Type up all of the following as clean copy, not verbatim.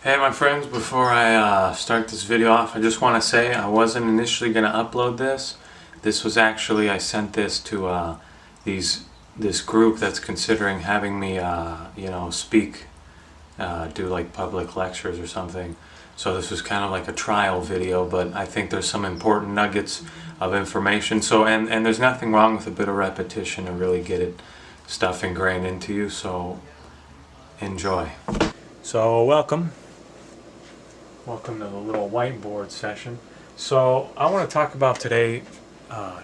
Hey my friends, before I start this video off, I just want to say I wasn't initially going to upload this. This was actually, I sent this to this group that's considering having me, speak, do like public lectures or something. So this was kind of like a trial video, but I think there's some important nuggets of information. So, and there's nothing wrong with a bit of repetition to really get stuff ingrained into you, so enjoy. So welcome to the little whiteboard session. So I want to talk about today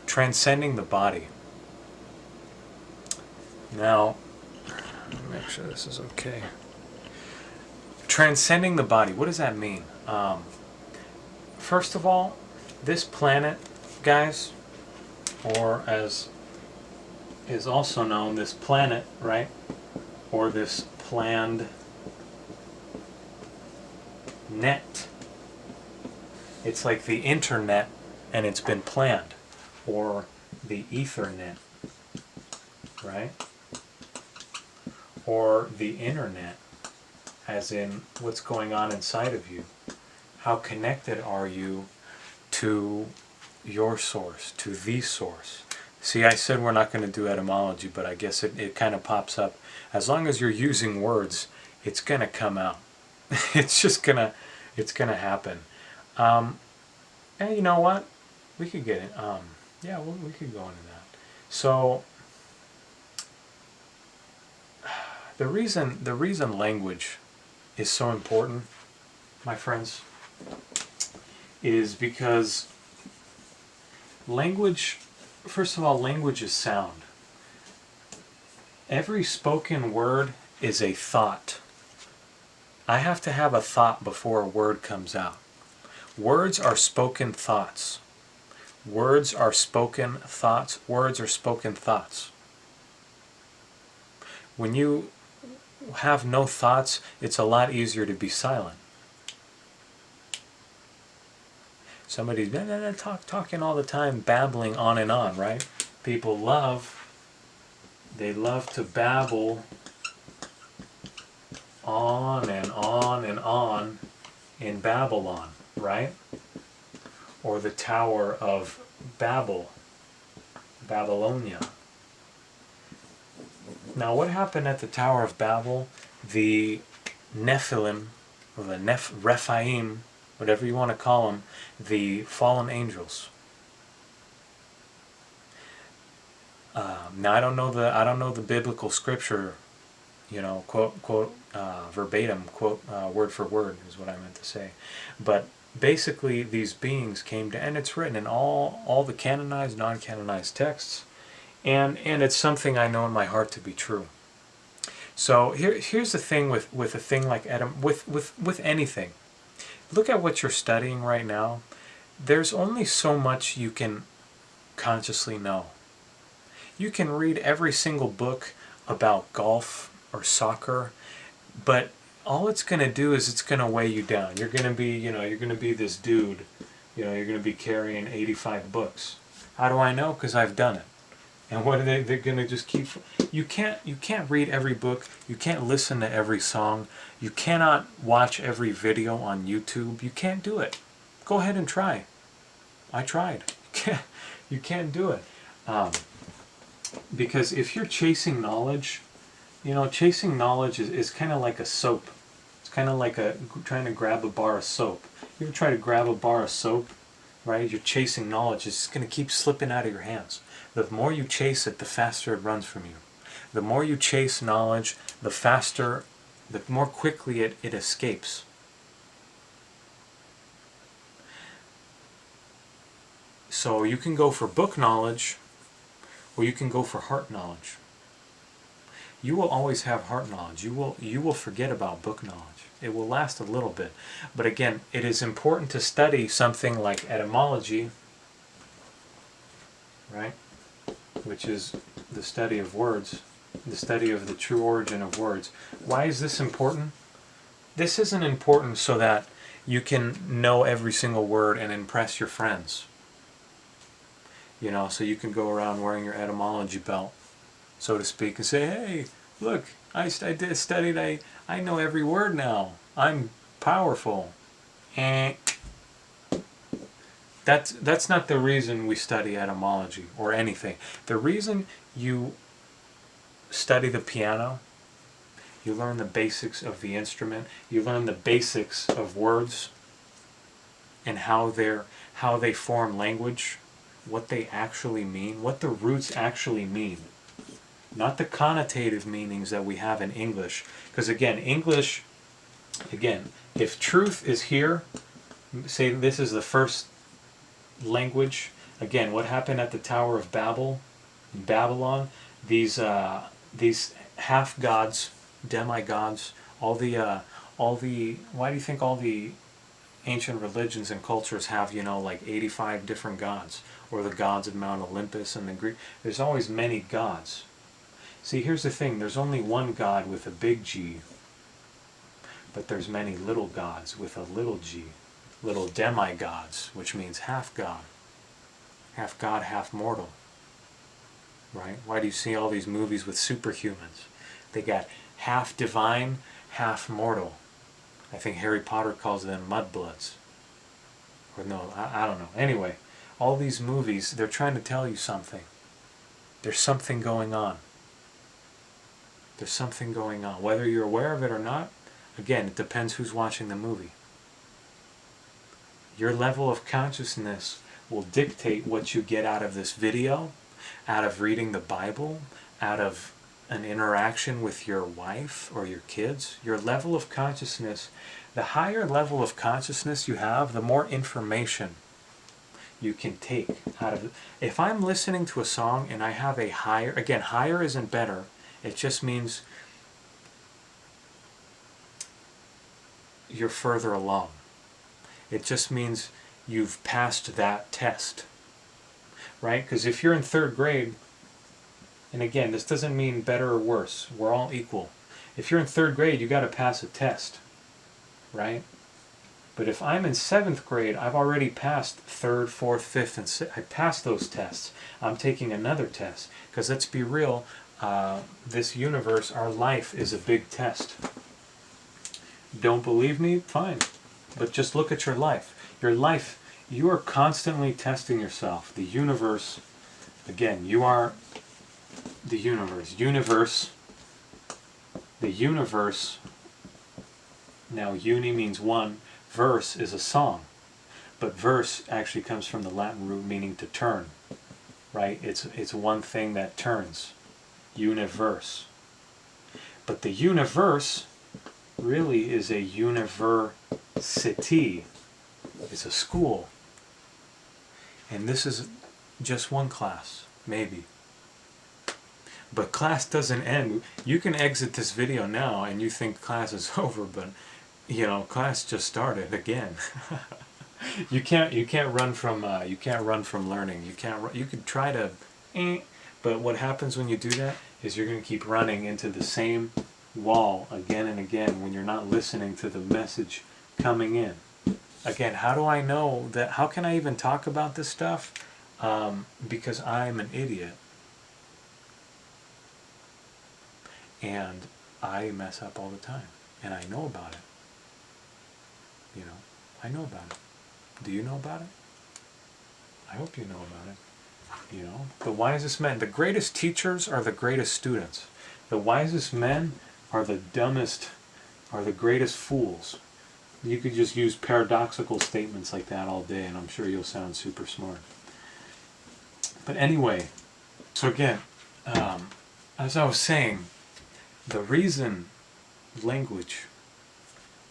transcending the body. Now, make sure this is okay. Transcending the body, what does that mean? First of all, this planet, guys, or as is also known, this planet, right? Or this planned net. It's like the internet and it's been planned, or the Ethernet, right? Or the internet, as in what's going on inside of you. How connected are you to your source, to the source? See, I said we're not going to do etymology, but I guess it kind of pops up. As long as you're using words, it's going to come out. It's just gonna happen. And you know what? We could get it. Yeah, we could go into that. So the reason language is so important, my friends, is because language, first of all, language is sound. Every spoken word is a thought. I have to have a thought before a word comes out. Words are spoken thoughts. Words are spoken thoughts. Words are spoken thoughts. When you have no thoughts, it's a lot easier to be silent. Somebody's talking all the time, babbling on and on, right? People they love to babble on and on and on in Babylon, right? Or the Tower of Babel, Babylonia. Now, what happened at the Tower of Babel? The Nephilim, or the Rephaim, whatever you want to call them, the fallen angels. Now, I don't know the biblical scripture, quote verbatim, quote word for word is what I meant to say. But basically, these beings came to, and it's written in all the canonized, non-canonized texts, and it's something I know in my heart to be true. So here's the thing with a thing like with anything. Look at what you're studying right now. There's only so much you can consciously know. You can read every single book about golf or soccer, but all it's going to do is it's going to weigh you down. You're going to be, you're going to be this dude, you're going to be carrying 85 books. How do I know? Because I've done it. And what are they're going to just keep, you can't read every book, you can't listen to every song, you cannot watch every video on YouTube. You can't do it. Go ahead and try. I tried. You can't do it. Because if you're chasing knowledge, chasing knowledge is kind of like a soap. It's kind of like trying to grab a bar of soap. You ever try to grab a bar of soap, right? You're chasing knowledge. It's going to keep slipping out of your hands. The more you chase it, the faster it runs from you. The more you chase knowledge, the more quickly it escapes. So you can go for book knowledge, or you can go for heart knowledge. You will always have heart knowledge. You will forget about book knowledge. It will last a little bit. But again, it is important to study something like etymology, right? Which is the study of words, the study of the true origin of words. Why is this important? This isn't important so that you can know every single word and impress your friends. So you can go around wearing your etymology belt, so to speak, and say, hey, look, I studied, I know every word now. I'm powerful. Eh. That's not the reason we study etymology or anything. The reason you study the piano, you learn the basics of the instrument, you learn the basics of words and how they form language, what they actually mean, what the roots actually mean. Not the connotative meanings that we have in English. Because again, English, if truth is here, say this is the first language. Again, what happened at the Tower of Babel, in Babylon? These half gods, demigods, all the why do you think all the ancient religions and cultures have, like 85 different gods, or the gods of Mount Olympus and the Greek? There's always many gods. See, here's the thing: there's only one God with a big G, but there's many little gods with a little g. Little demigods, which means half God, half mortal. Right? Why do you see all these movies with superhumans? They got half divine, half mortal. I think Harry Potter calls them mudbloods. Or no, I don't know. Anyway, all these movies, they're trying to tell you something. There's something going on. There's something going on. Whether you're aware of it or not, again, it depends who's watching the movie. Your level of consciousness will dictate what you get out of this video, out of reading the Bible, out of an interaction with your wife or your kids. Your level of consciousness, the higher level of consciousness you have, the more information you can take out of it. If I'm listening to a song and I have a higher, again, higher isn't better, it just means you're further along. It just means you've passed that test, right? Because if you're in 3rd grade, and again, this doesn't mean better or worse, we're all equal. If you're in 3rd grade, you got to pass a test, right? But if I'm in 7th grade, I've already passed 3rd, 4th, 5th, and 6th. I passed those tests. I'm taking another test. Because let's be real, this universe, our life, is a big test. Don't believe me? Fine. But just look at your life. Your life, you are constantly testing yourself. The universe, again, you are the universe. The universe, now uni means one, verse is a song. But verse actually comes from the Latin root meaning to turn, right? It's one thing that turns. Universe. But the universe really is a university. It's a school. And this is just one class, maybe. But class doesn't end. You can exit this video now and you think class is over, but class just started again. You can't run from learning. You could try to, but what happens when you do that is you're going to keep running into the same wall again and again when you're not listening to the message coming in. Again, how do I know that? How can I even talk about this stuff? Because I'm an idiot. And I mess up all the time. And I know about it. I know about it. Do you know about it? I hope you know about it. The wisest men, the greatest teachers are the greatest students. The wisest men are the dumbest, are the greatest fools. You could just use paradoxical statements like that all day and I'm sure you'll sound super smart. But anyway, so again, as I was saying, the reason language,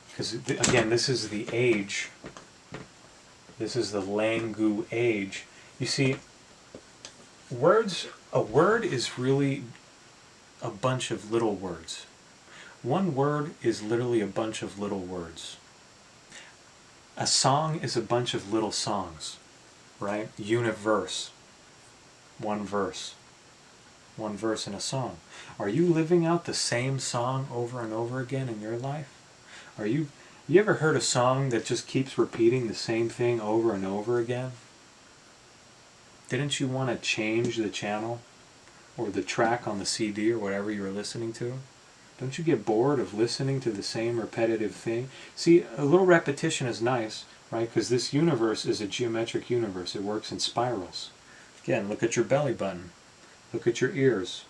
because again, this is the age, this is the Langu age. You see, a word is really a bunch of little words. One word is literally a bunch of little words. A song is a bunch of little songs, right? Universe, one verse. One verse in a song. Are you living out the same song over and over again in your life? You ever heard a song that just keeps repeating the same thing over and over again? Didn't you want to change the channel or the track on the CD or whatever you were listening to? Don't you get bored of listening to the same repetitive thing? See, a little repetition is nice, right? Because this universe is a geometric universe. It works in spirals. Again, look at your belly button. Look at your ears.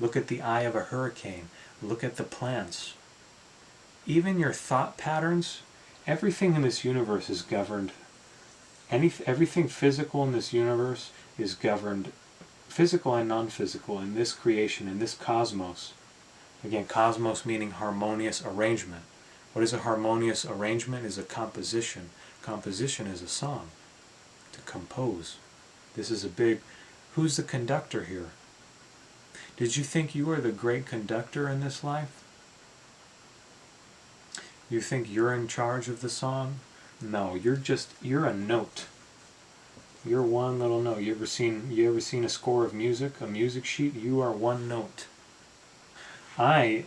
Look at the eye of a hurricane. Look at the plants. Even your thought patterns, everything in this universe is governed. Everything physical in this universe is governed, physical and non-physical, in this creation, in this cosmos. Again, cosmos meaning harmonious arrangement. What is a harmonious arrangement? Is a composition. Composition is a song. To compose. This is a big... Who's the conductor here? Did you think you were the great conductor in this life? You think you're in charge of the song? No, you're a note. You're one little note. You ever seen a score of music, a music sheet? You are one note. I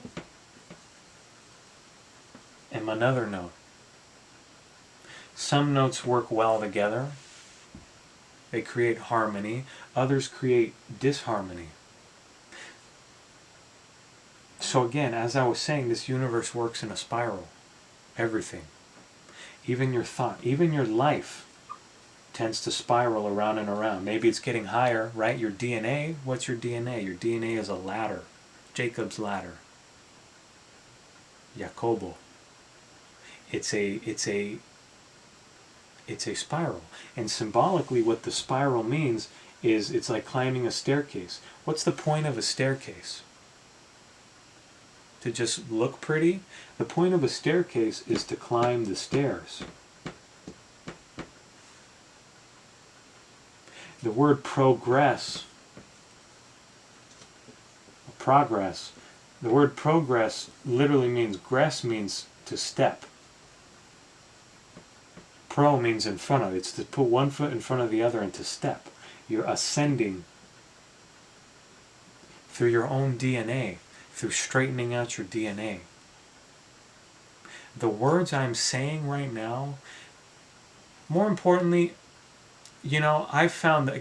am another note. Some notes work well together. They create harmony. Others create disharmony. So again, as I was saying, this universe works in a spiral. Everything. Even your thought, even your life tends to spiral around and around. Maybe it's getting higher, right? Your DNA, what's your DNA? Your DNA is a ladder. Jacob's ladder. Jacobo. It's a spiral. And symbolically what the spiral means is it's like climbing a staircase. What's the point of a staircase? To just look pretty? The point of a staircase is to climb the stairs. The word progress, the word progress literally means, gress means to step. Pro means in front of. It's to put one foot in front of the other and to step. You're ascending through your own DNA, through straightening out your DNA. The words I'm saying right now, more importantly, you know, I've found that,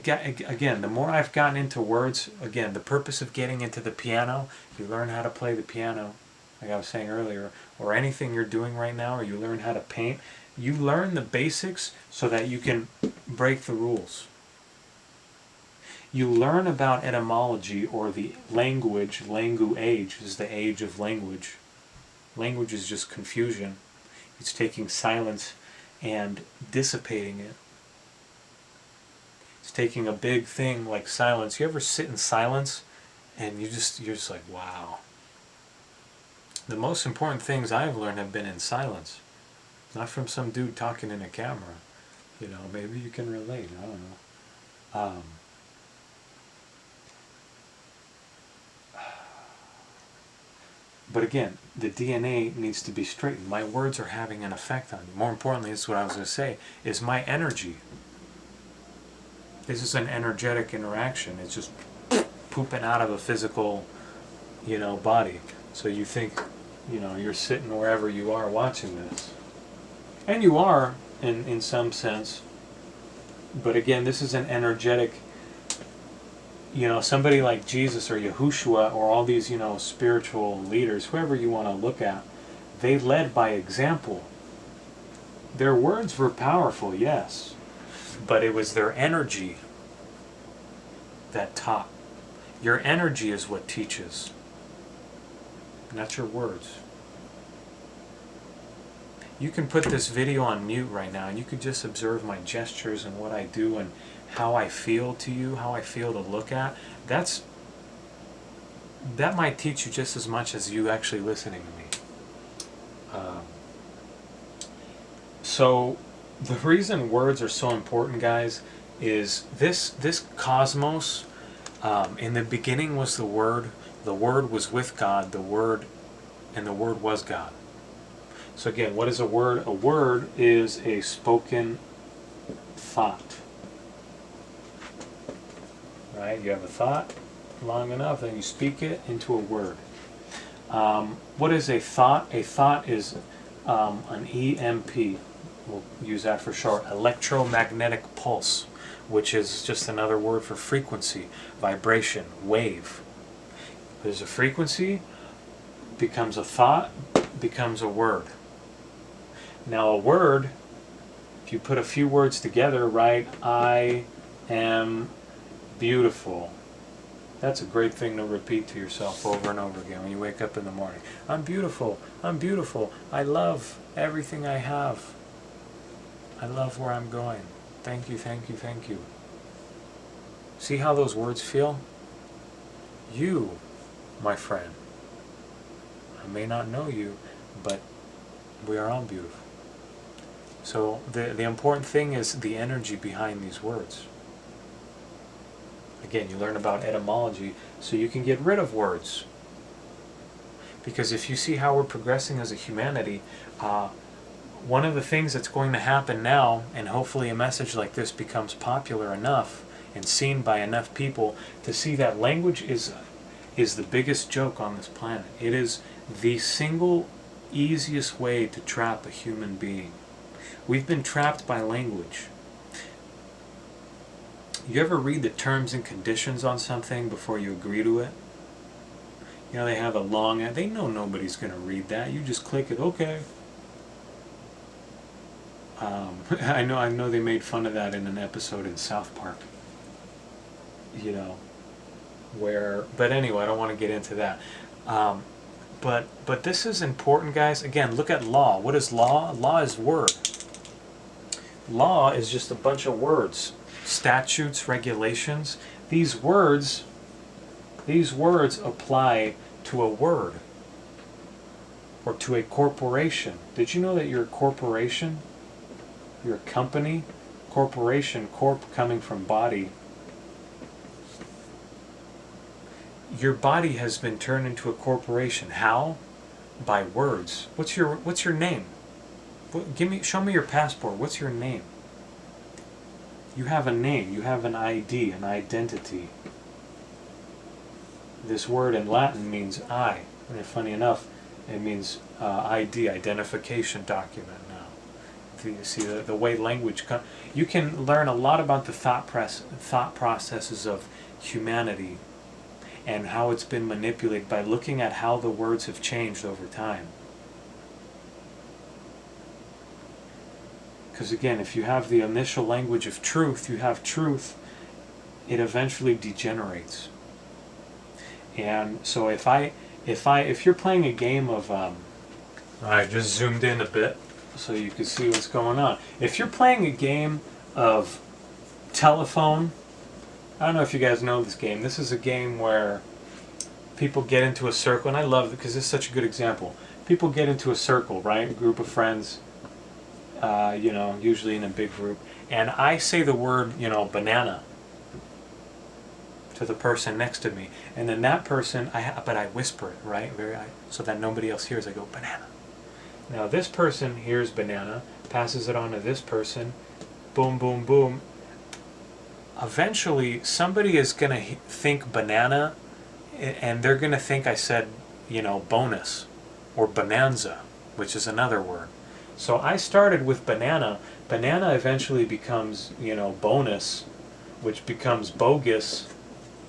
again, the more I've gotten into words, again, the purpose of getting into the piano, you learn how to play the piano, like I was saying earlier, or anything you're doing right now, or you learn how to paint, you learn the basics so that you can break the rules. You learn about etymology, or the language. Language is the age of language. Language is just confusion. It's taking silence and dissipating it. It's taking a big thing like silence. You ever sit in silence and you're just like, wow. The most important things I've learned have been in silence. Not from some dude talking in a camera. You know, maybe you can relate. I don't know. But again, the DNA needs to be straightened. My words are having an effect on you. More importantly, this is what I was going to say, is my energy. This is an energetic interaction. It's just pooping out of a physical, you know, body. So you think, you know, you're sitting wherever you are watching this. And you are, in some sense. But again, this is an energetic, you know, somebody like Jesus or Yahushua or all these, you know, spiritual leaders, whoever you want to look at, they led by example. Their words were powerful, yes, but it was their energy that taught. Your energy is what teaches, not your words. You can put this video on mute right now and you could just observe my gestures and what I do and how I feel to you, how I feel to look at. That might teach you just as much as you actually listening to me. So the reason words are so important, guys, is this cosmos, in the beginning was the Word was with God, and the Word was God. So again, what is a word? A word is a spoken thought. Right? You have a thought long enough, and you speak it into a word. What is a thought? A thought is an EMP. We'll use that for short. Electromagnetic pulse, which is just another word for frequency, vibration, wave. There's a frequency. becomes a thought, becomes a word. Now a word, if you put a few words together, right, I am beautiful. That's a great thing to repeat to yourself over and over again when you wake up in the morning. I'm beautiful. I'm beautiful. I love everything I have. I love where I'm going. Thank you, thank you, thank you. See how those words feel? You, my friend. I may not know you, but we are all beautiful. So the important thing is the energy behind these words. Again, you learn about etymology so you can get rid of words. Because if you see how we're progressing as a humanity, one of the things that's going to happen now, and hopefully a message like this becomes popular enough and seen by enough people to see that language is the biggest joke on this planet. It is the single easiest way to trap a human being. We've been trapped by language. You ever read the terms and conditions on something before you agree to it? You know, they have a long, they know nobody's going to read that. You just click it, okay. I know they made fun of that in an episode in South Park. You know, but anyway, I don't want to get into that. But this is important, guys. Again, look at law. What is law? Law is word. Law is just a bunch of words. Statutes, regulations. These words apply to a word or to a corporation. Did you know that you're a corporation? You're a company. Corporation, corp coming from body. Your body has been turned into a corporation. How? By words. What's your name? Show me your passport. What's your name? You have a name. You have an ID, an identity. This word in Latin means I. And funny enough, it means ID, identification document now. You see the way language comes. You can learn a lot about the thought processes of humanity and how it's been manipulated by looking at how the words have changed over time. Because again, if you have the initial language of truth, you have truth, it eventually degenerates. And so if you're playing a game of, I just zoomed in a bit so you can see what's going on. If you're playing a game of telephone, I don't know if you guys know this game. This is a game where people get into a circle, and I love it because it's such a good example. People get into a circle, right? A group of friends, you know, usually in a big group, and I say the word, you know, banana to the person next to me, and then that person, but I whisper it, right, so that nobody else hears. I go banana. Now this person hears banana, passes it on to this person, boom, boom, boom. Eventually, somebody is going to think banana, and they're going to think I said, you know, bonus, or bonanza, which is another word. So I started with banana. Banana eventually becomes, you know, bonus, which becomes bogus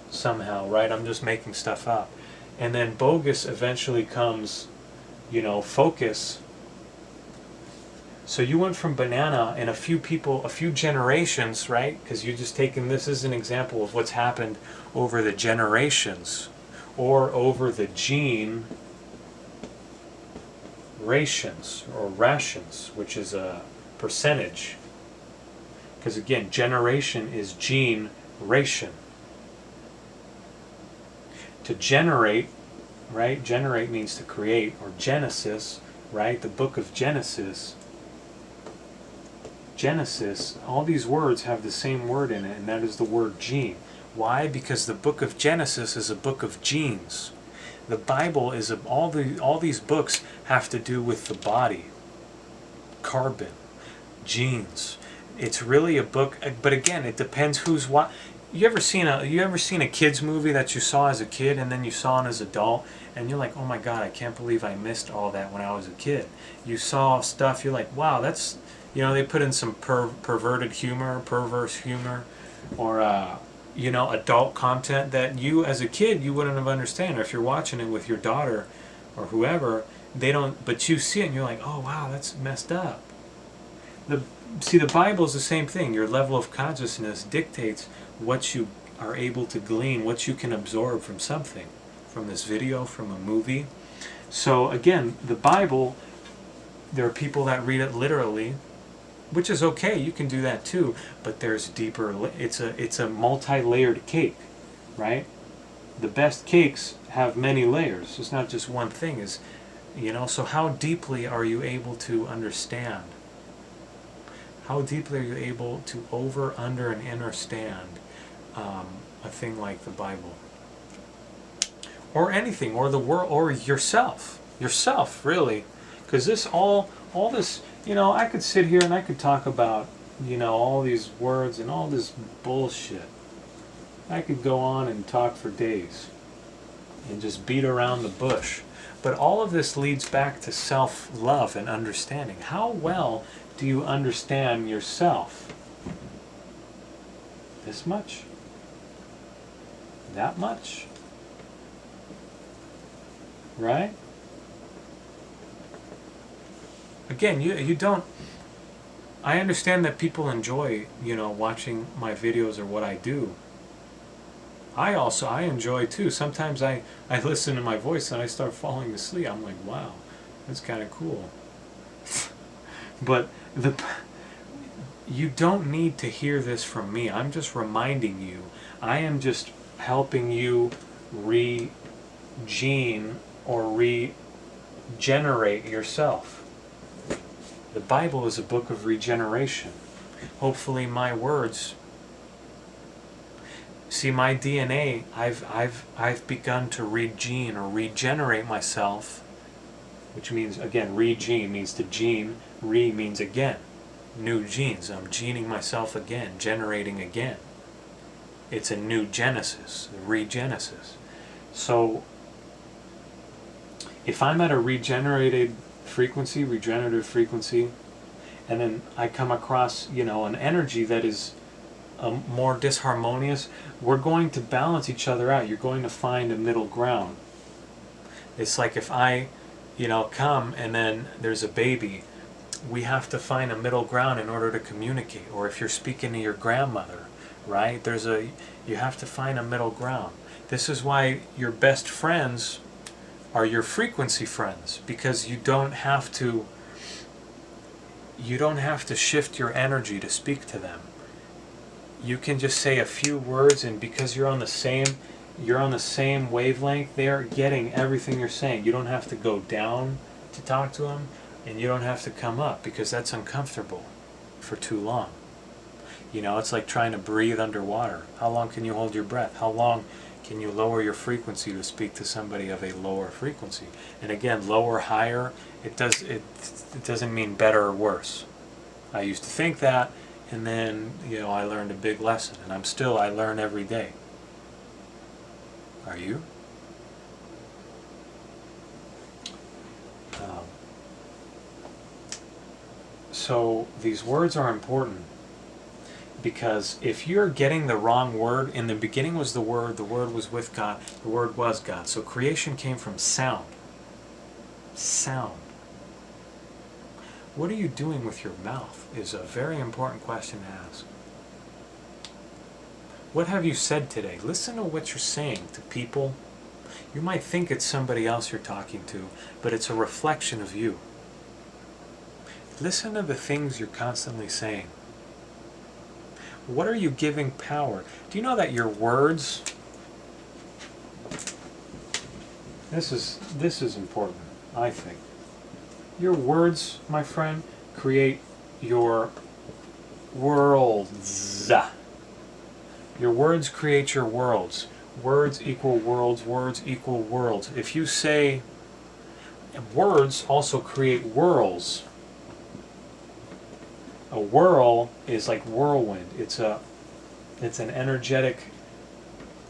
somehow, right? I'm just making stuff up. And then bogus eventually comes, you know, focus. So you went from banana and a few generations, right? Because you're just taking this as an example of what's happened over the generations or over the gene rations or rations, which is a percentage. Because again, generation is gene ration. To generate, right? Generate means to create, or Genesis, right? The book of Genesis. Genesis, all these words have the same word in it, and that is the word gene. Why? Because the book of Genesis is a book of genes. The Bible is all these books have to do with the body, carbon, genes. It's really a book, but again, it depends who's what. You ever seen a kids movie that you saw as a kid and then you saw it as an adult, and you're like, oh my God, I can't believe I missed all that when I was a kid. You saw stuff, you're like, wow, that's, you know, they put in some perverted humor, perverse humor, or you know, adult content that you as a kid you wouldn't have understand. Or if you're watching it with your daughter or whoever, they don't, but you see it and you're like, oh wow, that's messed up. See, the Bible is the same thing. Your level of consciousness dictates what you are able to glean, what you can absorb from something, from this video, from a movie. So again, the Bible, there are people that read it literally, which is okay, you can do that too, but there's deeper, it's a multi-layered cake, right? The best cakes have many layers. It's not just one thing, so how deeply are you able to understand? How deeply are you able to over, under, and understand a thing like the Bible? Or anything, or the world, or yourself. Yourself, really. Because all this, I could sit here and I could talk about, all these words and all this bullshit. I could go on and talk for days and just beat around the bush. But all of this leads back to self-love and understanding. How well do you understand yourself? This much? That much? Right? Again, you don't... I understand that people enjoy, watching my videos or what I do. I enjoy too. Sometimes I listen to my voice and I start falling asleep. I'm like, wow, that's kind of cool. But you don't need to hear this from me. I'm just reminding you. I am just helping you regene or regenerate yourself. The Bible is a book of regeneration. Hopefully my words, see, my DNA, I've begun to regene or regenerate myself, which means, again, regene means to gene, means again, new genes. I'm gening myself again, generating again. It's a new genesis, regenesis. So if I'm at a regenerative frequency, and then I come across, an energy that is more disharmonious, we're going to balance each other out. You're going to find a middle ground. It's like if I, come and then there's a baby, we have to find a middle ground in order to communicate. Or if you're speaking to your grandmother, right? You have to find a middle ground. This is why your best friends are your frequency friends, because you don't have to shift your energy to speak to them. You can just say a few words, and because you're on the same wavelength, they're getting everything you're saying. You don't have to go down to talk to them, and you don't have to come up, because that's uncomfortable for too long. It's like trying to breathe underwater. How long can you hold your breath? How long can you lower your frequency to speak to somebody of a lower frequency? And again, lower, higher, it doesn't mean better or worse. I used to think that, and then, I learned a big lesson, and I learn every day. Are you? So these words are important, because if you're getting the wrong word, in the beginning was the Word was with God, the Word was God. So creation came from sound. Sound. What are you doing with your mouth is a very important question to ask. What have you said today? Listen to what you're saying to people. You might think it's somebody else you're talking to, but it's a reflection of you. Listen to the things you're constantly saying. What are you giving power? Do you know that your words... This is important, I think. Your words, my friend, create your worlds. Your words create your worlds. Words equal worlds. Words equal worlds. If you say... Words also create whirls. A whirl is like whirlwind. It's an energetic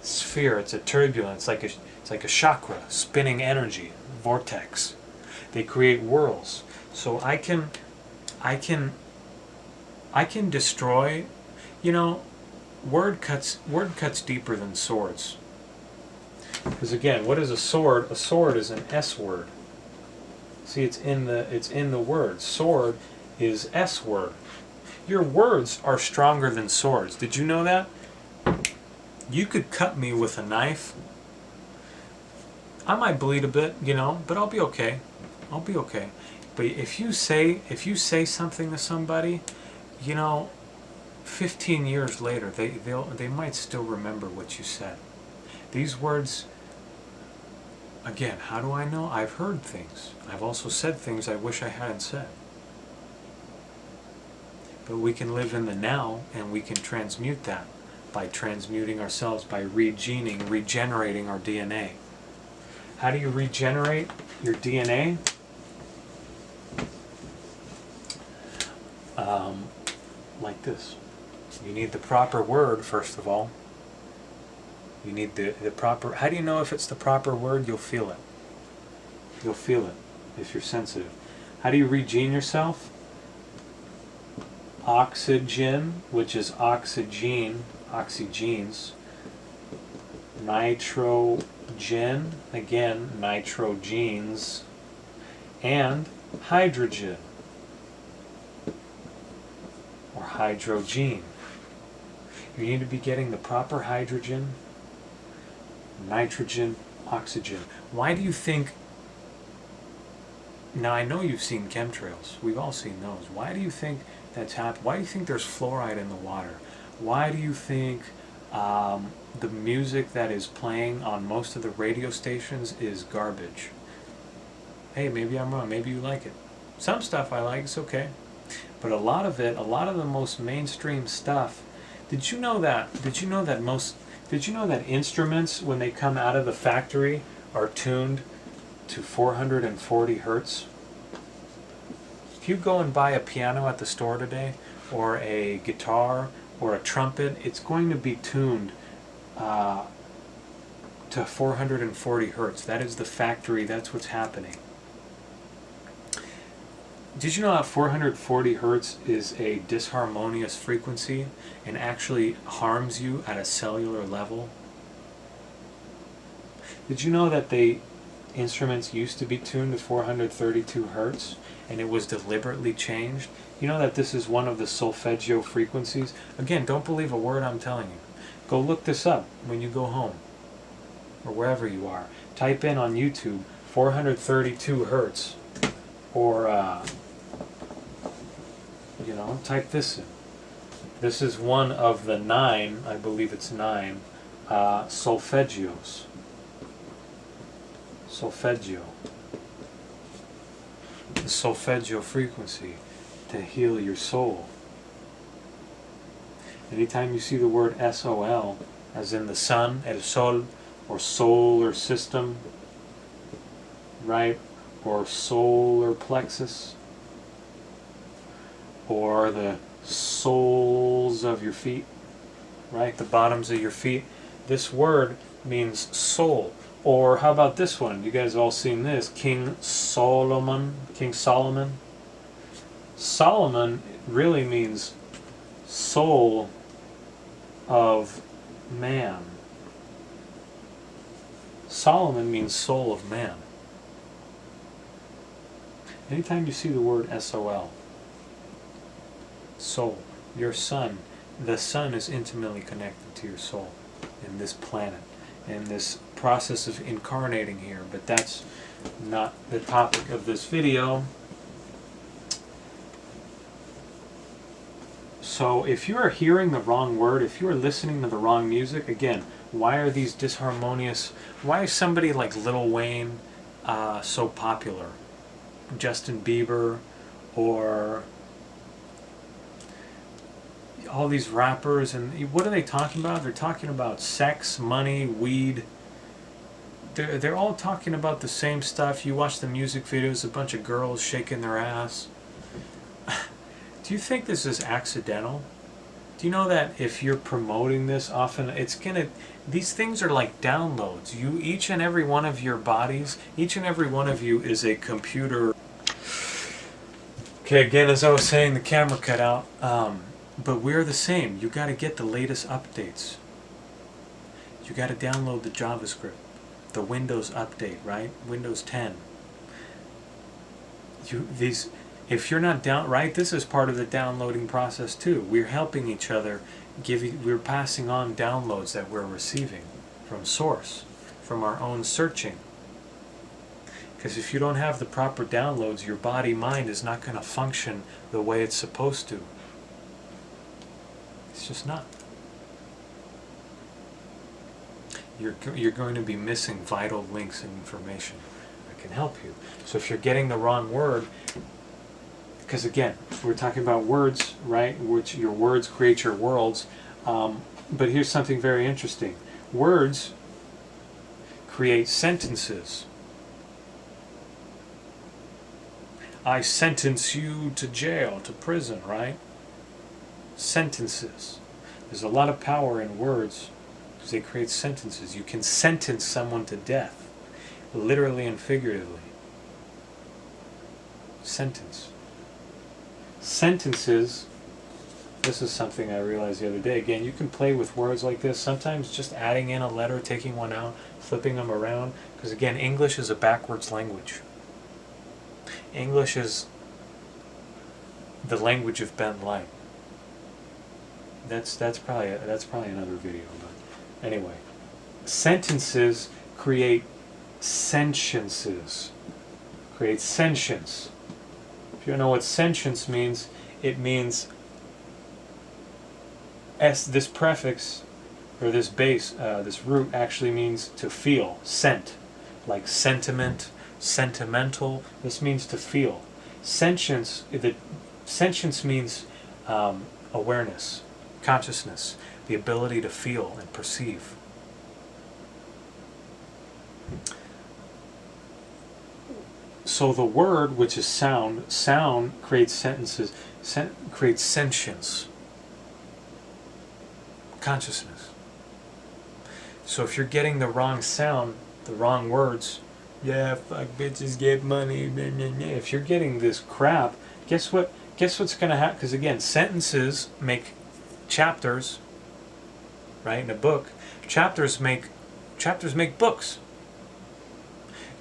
sphere. It's a turbulence. It's like a chakra, spinning energy, vortex. They create whirls. So I can destroy. Word cuts deeper than swords. Because again, what is a sword? A sword is an S word. See, it's in the word. Sword is S word. Your words are stronger than swords. Did you know that? You could cut me with a knife. I might bleed a bit, you know, but I'll be okay. I'll be okay. But if you say something to somebody, you know, 15 years later, they might still remember what you said. These words, again, how do I know? I've heard things. I've also said things I wish I hadn't said. But we can live in the now, and we can transmute that by transmuting ourselves, by regenerating our DNA. How do you regenerate your DNA? Like this. You need the proper word, first of all. You need the proper... How do you know if it's the proper word? You'll feel it. You'll feel it if you're sensitive. How do you regene yourself? Oxygen, which is oxygen, oxygenes. Nitrogen, again, nitrogenes. And hydrogen, or hydrogen. You need to be getting the proper hydrogen, nitrogen, oxygen. Why do you think... Now, I know you've seen chemtrails. We've all seen those. Why do you think that's happened? Why do you think there's fluoride in the water? Why do you think the music that is playing on most of the radio stations is garbage? Hey, maybe I'm wrong. Maybe you like it. Some stuff I like. It's okay. But a lot of it, a lot of the most mainstream stuff... Did you know that instruments, when they come out of the factory, are tuned to 440 hertz? If you go and buy a piano at the store today, or a guitar, or a trumpet, it's going to be tuned to 440 hertz. That is the factory, that's what's happening. Did you know that 440 hertz is a disharmonious frequency and actually harms you at a cellular level? Did you know that instruments used to be tuned to 432 hertz and it was deliberately changed? You know that this is one of the solfeggio frequencies? Again, don't believe a word I'm telling you. Go look this up when you go home or wherever you are. Type in on YouTube 432 hertz or you know, type this in. This is one of the 9, I believe it's 9, solfeggios. Solfeggio. The solfeggio frequency to heal your soul. Anytime you see the word SOL, as in the sun, el sol, or solar system, right? Or solar plexus, or the soles of your feet, right? The bottoms of your feet. This word means soul. Or how about this one? You guys have all seen this. King Solomon. Solomon really means soul of man. Solomon means soul of man. Anytime you see the word SOL, soul, your sun, the sun is intimately connected to your soul in this planet, in this process of incarnating here, but that's not the topic of this video. So if you are hearing the wrong word, if you are listening to the wrong music, again, why are these disharmonious? Why is somebody like Lil Wayne so popular? Justin Bieber, or all these rappers, and what are they talking about? They're talking about sex, money, weed. They're all talking about the same stuff. You watch the music videos, a bunch of girls shaking their ass. Do you think this is accidental? Do you know that if you're promoting this often, these things are like downloads. Each and every one of your bodies, each and every one of you is a computer. Okay, again, as I was saying, the camera cut out. But we're the same. You got to get the latest updates. You got to download the JavaScript, the Windows update, right? Windows 10. If you're not down, right, this is part of the downloading process too. We're helping each other, we're passing on downloads that we're receiving from source, from our own searching. Because if you don't have the proper downloads, your body-mind is not going to function the way it's supposed to. It's just not. You're going to be missing vital links and information that can help you. So if you're getting the wrong word, because again, we're talking about words, right? Which your words create your worlds. But here's something very interesting. Words create sentences. I sentence you to jail, to prison, right? Sentences. There's a lot of power in words because they create sentences. You can sentence someone to death, literally and figuratively. Sentence. Sentences, this is something I realized the other day. Again, you can play with words like this. Sometimes just adding in a letter, taking one out, flipping them around. Because again, English is a backwards language. English is the language of bent light. That's probably another video. But anyway, sentences create sentiences. Create sentience. If you don't know what sentience means, it means this prefix or this base, this root actually means to feel, scent, like sentiment, sentimental. This means to feel. Sentience means awareness, consciousness, the ability to feel and perceive. So the word, which is sound creates sentences, creates sentience, consciousness. So if you're getting the wrong sound, the wrong words, yeah, fuck bitches, get money, blah, blah, blah. If you're getting this crap, guess what's going to happen? Because again, sentences make chapters, right? In a book, chapters make books.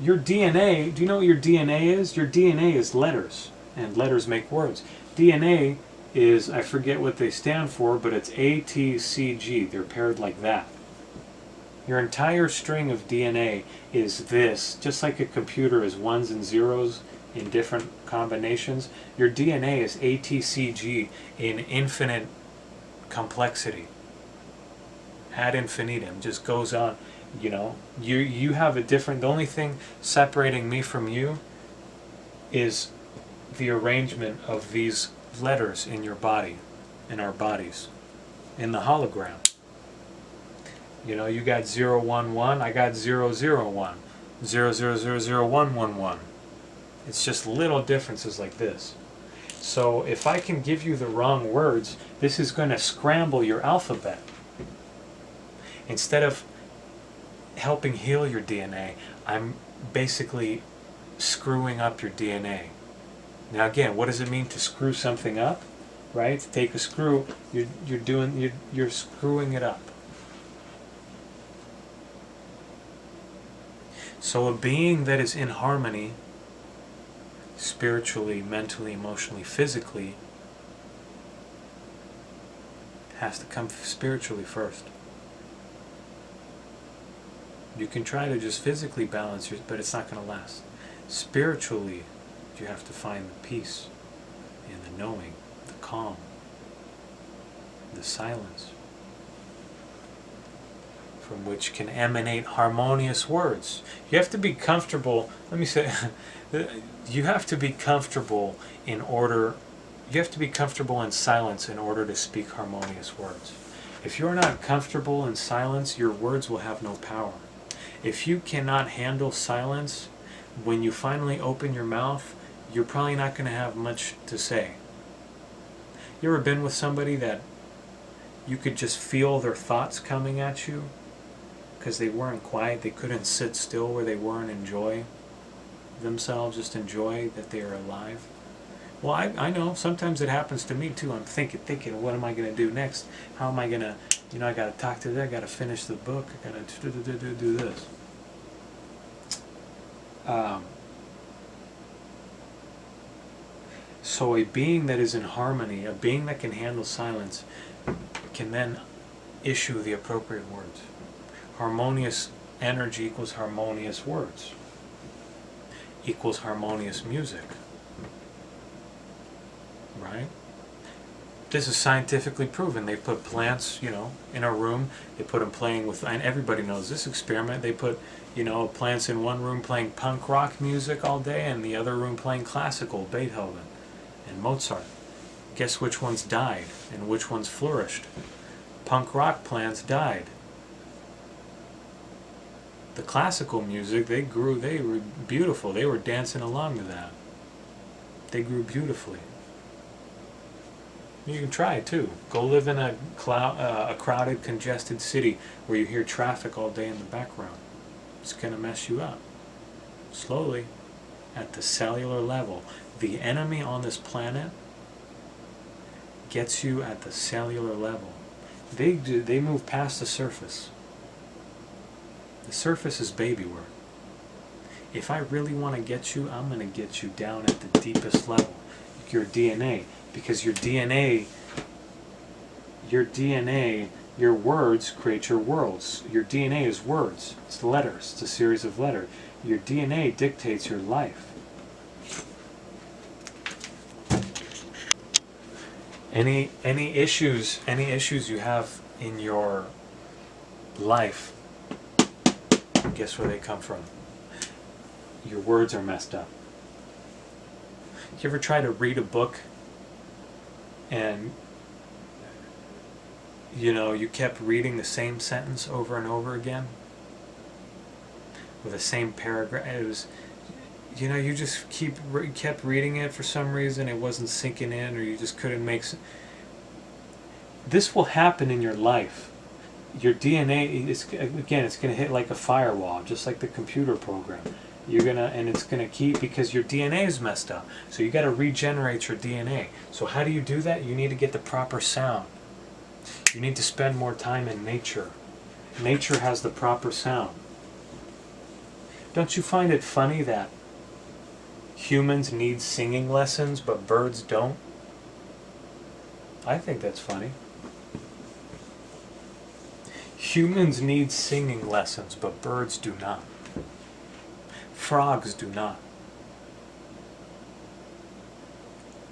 Your DNA, do you know what your DNA is? Your DNA is letters, and letters make words. DNA is, I forget what they stand for, but it's A, T, C, G. They're paired like that. Your entire string of DNA is this, just like a computer is ones and zeros in different combinations. Your DNA is A, T, C, G in infinite complexity. Ad infinitum, just goes on. You know, you have a different, the only thing separating me from you is the arrangement of these letters in your body, in our bodies, in the hologram. You know, you got 011, I got 001, 0000111. It's just little differences like this. So if I can give you the wrong words, this is going to scramble your alphabet. Instead of helping heal your DNA, I'm basically screwing up your DNA. Now again, what does it mean to screw something up? Right? To take a screw, you're screwing it up. So a being that is in harmony, spiritually, mentally, emotionally, physically, has to come spiritually first. You can try to just physically balance yours, but it's not going to last. Spiritually, you have to find the peace and the knowing, the calm, the silence, from which can emanate harmonious words. You have to be comfortable, let me say, you have to be comfortable in silence in order to speak harmonious words. If you're not comfortable in silence, your words will have no power. If you cannot handle silence, when you finally open your mouth, you're probably not going to have much to say. You ever been with somebody that you could just feel their thoughts coming at you because they weren't quiet, they couldn't sit still where they were and enjoy themselves, just enjoy that they are alive? Well, I know, sometimes it happens to me too. I'm thinking, what am I going to do next? How am I going to, I got to talk to that, I got to finish the book, I got to do this. So a being that is in harmony, a being that can handle silence, can then issue the appropriate words. Harmonious energy equals harmonious words, equals harmonious music. Right? This is scientifically proven. They put plants, in a room. They put them playing with, and everybody knows this experiment. They put, plants in one room playing punk rock music all day, and the other room playing classical, Beethoven and Mozart. Guess which ones died and which ones flourished? Punk rock plants died. The classical music, they were beautiful. They were dancing along to that. They grew beautifully. You can try it too. Go live in a crowded, congested city where you hear traffic all day in the background. It's going to mess you up. Slowly, at the cellular level. The enemy on this planet gets you at the cellular level. They move past the surface. The surface is baby work. If I really want to get you, I'm going to get you down at the deepest level. Your DNA. Because your DNA, your words create your worlds. Your DNA is words. It's letters. It's a series of letters. Your DNA dictates your life. Any issues you have in your life, guess where they come from? Your words are messed up. You ever try to read a book and you kept reading the same sentence over and over again with the same paragraph? It was, you just kept reading it for some reason. It wasn't sinking in, or you just couldn't make sense. This will happen in your life. Your DNA is, again, it's going to hit like a firewall, just like the computer program. And it's going to keep, because your DNA is messed up. So you got to regenerate your DNA. So how do you do that? You need to get the proper sound. You need to spend more time in nature. Nature has the proper sound. Don't you find it funny that humans need singing lessons but birds don't? I think that's funny. Humans need singing lessons but birds do not. Frogs do not.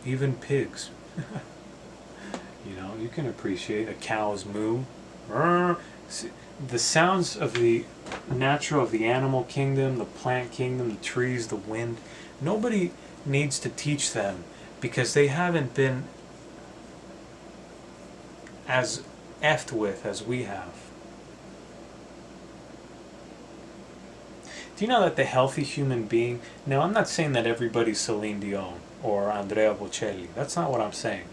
Even pigs. You can appreciate a cow's moo. The sounds of the natural, of the animal kingdom, the plant kingdom, the trees, the wind. Nobody needs to teach them because they haven't been as effed with as we have. Do you know that the healthy human being... Now, I'm not saying that everybody's Celine Dion or Andrea Bocelli. That's not what I'm saying.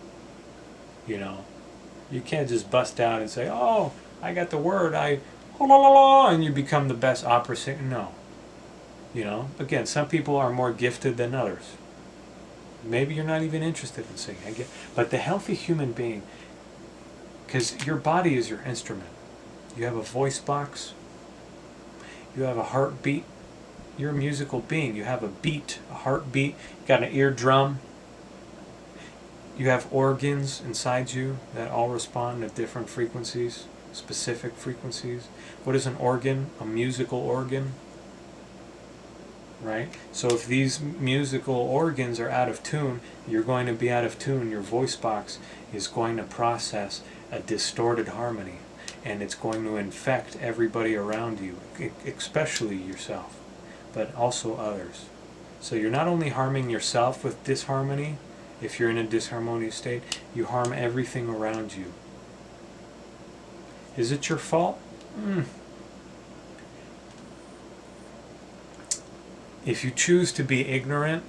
You can't just bust out and say, oh, I got the word, and you become the best opera singer. No. Again, some people are more gifted than others. Maybe you're not even interested in singing. But the healthy human being, because your body is your instrument. You have a voice box. You have a heartbeat. You're a musical being. You have a beat, a heartbeat. You got an eardrum. You have organs inside you that all respond at different frequencies, specific frequencies. What is an organ? A musical organ. Right? So if these musical organs are out of tune, you're going to be out of tune. Your voice box is going to process a distorted harmony. And it's going to infect everybody around you, especially yourself, but also others. So you're not only harming yourself with disharmony. If you're in a disharmonious state, you harm everything around you. Is it your fault? If you choose to be ignorant,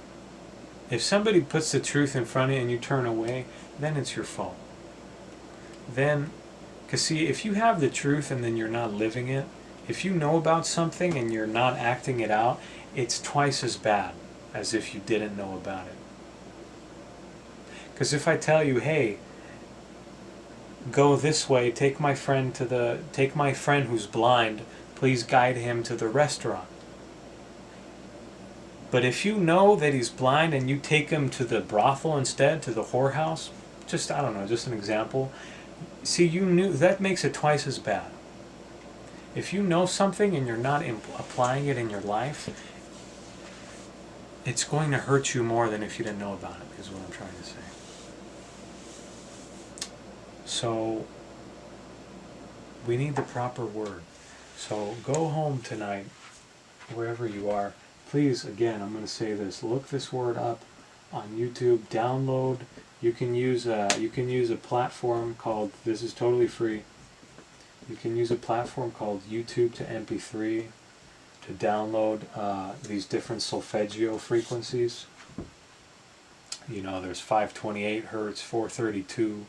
if somebody puts the truth in front of you and you turn away, then it's your fault. Then, because see, if you have the truth and then you're not living it, if you know about something and you're not acting it out, it's twice as bad as if you didn't know about it. Because if I tell you, hey, go this way, take my friend who's blind, please guide him to the restaurant. But if you know that he's blind and you take him to the brothel instead, to the whorehouse, just, I don't know, just an example. See, you knew, that makes it twice as bad. If you know something and you're not applying it in your life, it's going to hurt you more than if you didn't know about it, is what I'm trying to say. So, we need the proper word. So, go home tonight, wherever you are. Please, again, I'm going to say this, look this word up on YouTube, download. You can use a platform called, this is totally free, you can use a platform called YouTube to MP3 to download these different solfeggio frequencies. You know, there's 528 hertz, 432,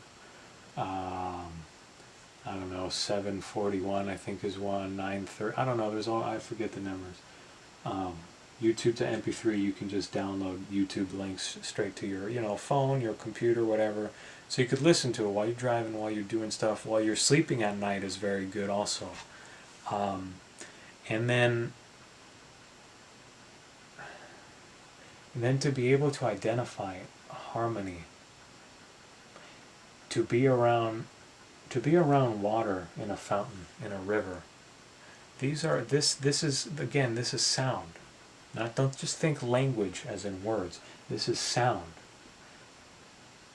I don't know, 741 I think is one, 930, I don't know, there's all, I forget the numbers. YouTube to MP3, you can just download YouTube links straight to your, you know, phone, your computer, whatever. So you could listen to it while you're driving, while you're doing stuff, while you're sleeping at night is very good also. And then to be able to identify harmony, to be around water in a fountain, in a river. These are, this is, again, this is sound. Don't just think language as in words. This is sound.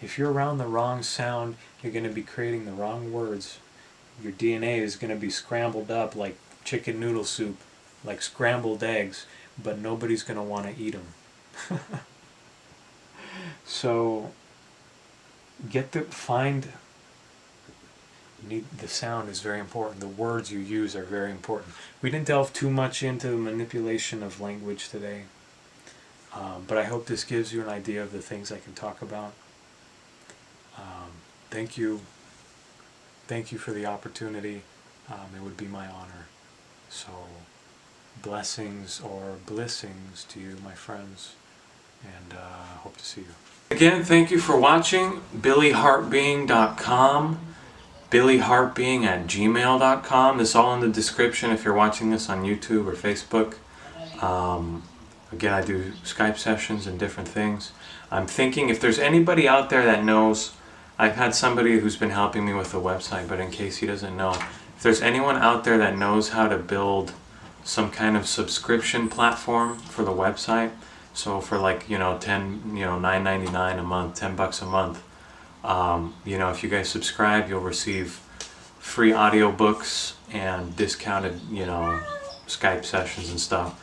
If you're around the wrong sound, you're going to be creating the wrong words. Your DNA is going to be scrambled up like chicken noodle soup, like scrambled eggs, but nobody's going to want to eat them. So, the sound is very important. The words you use are very important. We didn't delve too much into the manipulation of language today, but I hope this gives you an idea of the things I can talk about. Thank you. Thank you for the opportunity. It would be my honor. So, blessings or blessings to you, my friends, and hope to see you. Again, thank you for watching. BillyHeartBeing.com. BillyHeartBeing@gmail.com. This is all in the description if you're watching this on YouTube or Facebook. Again, I do Skype sessions and different things. I'm thinking if there's anybody out there that knows, I've had somebody who's been helping me with the website, but in case he doesn't know, if there's anyone out there that knows how to build some kind of subscription platform for the website, so for like, you know, $9.99 a month, $10 a month, you know, if you guys subscribe, you'll receive free audiobooks and discounted, you know, Skype sessions and stuff.